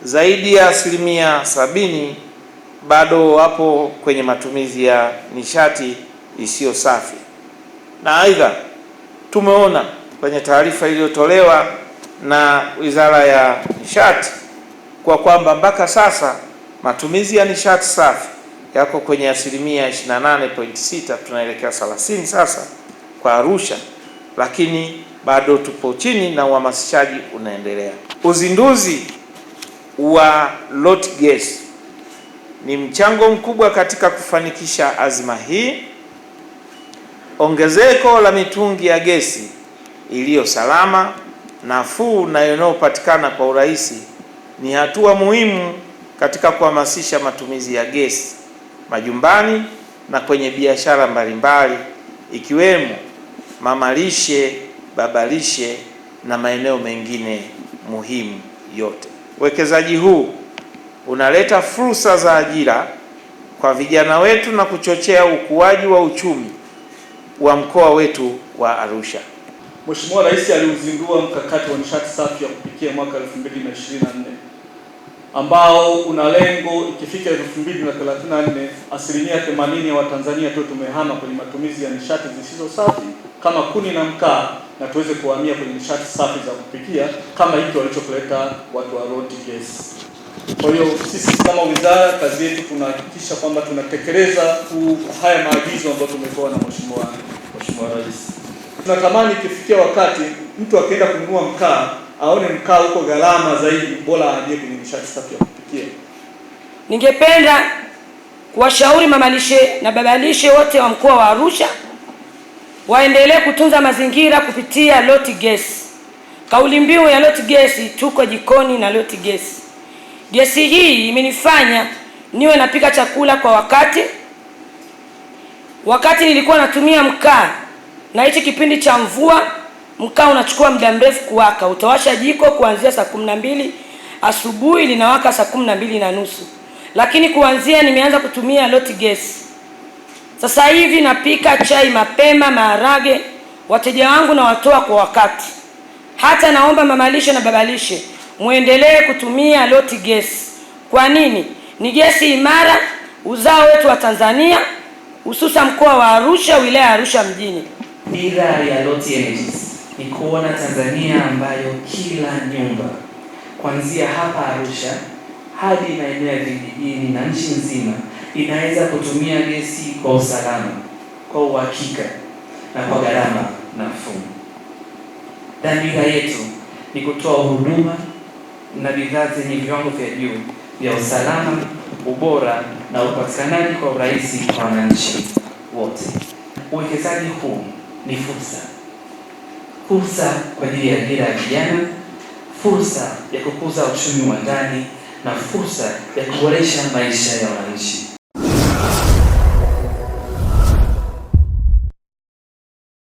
zaidi ya 70% bado wapo kwenye matumizi ya nishati isiyo safi. Na aidha, tumeona kwenye taarifa iliyotolewa na Wizara ya Nishati kwa kwamba mpaka sasa matumizi ya nishati safi yako kwenye 28.6, tunaelekea 30 sasa kwa Arusha, lakini bado tupo chini na uhamasishaji unaendelea. Uzinduzi wa LOT Gas ni mchango mkubwa katika kufanikisha azma hii. Ongezeko la mitungi ya gesi iliyo salama, nafuu na inayopatikana kwa urahisi ni hatua muhimu katika kuhamasisha matumizi ya gesi majumbani na kwenye biashara mbalimbali ikiwemo mamalishe, babalishe na maeneo mengine muhimu yote. Uwekezaji huu unaleta fursa za ajira kwa vijana wetu na kuchochea ukuaji wa uchumi wa mkoa wetu wa Arusha. Mheshimiwa Rais aliuzindua mkakati wa nishati safi ya kupikia mwaka 2024 ambao una lengo ikifika 2034 80% ya Watanzania tuwe tumehama kwenye matumizi ya nishati zisizo safi kama kuni na mkaa, na tuweze kuhamia kwenye nishati safi za kupikia kama hiki walichokuleta watu wa LOT Gas. Kwa hiyo sisi kama wizara, kazi yetu tunahakikisha kwamba tunatekeleza haya maagizo ambayo tumepewa na Mheshimiwa Rais. Tunatamani ikifikia wakati mtu akienda kununua mkaa aone mkaa huko gharama zaidi, bora aje kwenye nishati safi ya kupikia. Ningependa kuwashauri mamalishe na babalishe wote wa mkoa wa Arusha waendelee kutunza mazingira kupitia LOT Gas. Kauli mbiu ya LOT Gas, tuko jikoni na LOT Gas. Gesi hii imenifanya niwe napika chakula kwa wakati nilikuwa natumia mkaa, na hichi kipindi cha mvua mkaa unachukua muda mrefu kuwaka. Utawasha jiko kuanzia saa 12 asubuhi linawaka saa 12:30. Lakini kuanzia nimeanza kutumia LOT Gas, sasa hivi napika chai mapema, maharage, wateja wangu na watoa kwa wakati. Hata naomba mamalishe na babalishe muendelee kutumia LOT Gas. Kwa nini? Ni gesi imara, uzao wetu wa Tanzania, hususan mkoa wa Arusha, wilaya ya Arusha mjini. Dira ya LOT Energies ni kuona Tanzania ambayo kila nyumba kuanzia hapa Arusha hadi maeneo ya vijijini na nchi nzima inaweza kutumia gesi kwa usalama, kwa uhakika na kwa gharama nafuu. Dhamira yetu ni kutoa huduma na bidhaa zenye viwango vya juu vya usalama, ubora na upatikanaji kwa urahisi kwa wananchi wote. Uwekezaji huu ni fursa kwa ajili ya ajira ya vijana, fursa ya kukuza uchumi wa ndani na fursa ya kuboresha maisha ya wananchi.